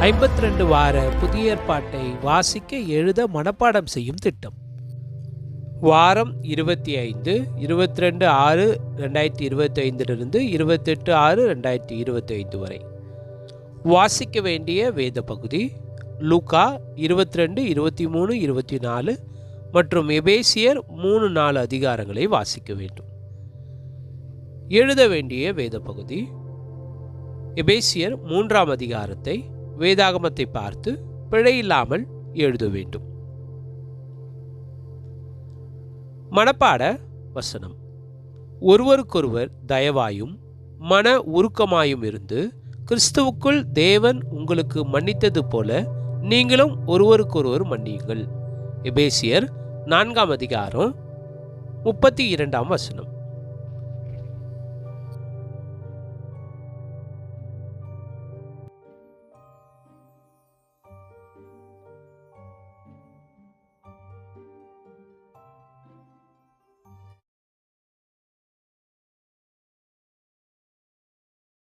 52 வார புதிய ஏற்பாட்டை வாசிக்க எழுத மனப்பாடம் செய்யும் திட்டம். வாரம் 25 22/6/2025 28/6/2025 வரை. வாசிக்க வேண்டிய வேத பகுதி லூக்கா 22, 23, 24 மற்றும் எபேசியர் 3-4 அதிகாரங்களை வாசிக்க வேண்டும். எழுத வேண்டிய வேத பகுதி எபேசியர் 3ஆம் அதிகாரத்தை வேதாகமத்தை பார்த்து பிழையில்லாமல் எழுத வேண்டும். மனப்பாட வசனம். ஒருவருக்கொருவர் தயவாயும் மன உருக்கமாயும் இருந்து கிறிஸ்துவுக்குள் தேவன் உங்களுக்கு மன்னித்தது போல நீங்களும் ஒருவருக்கொருவர் மன்னியுங்கள். எபேசியர் 4ஆம் அதிகாரம் 32ஆம் வசனம்.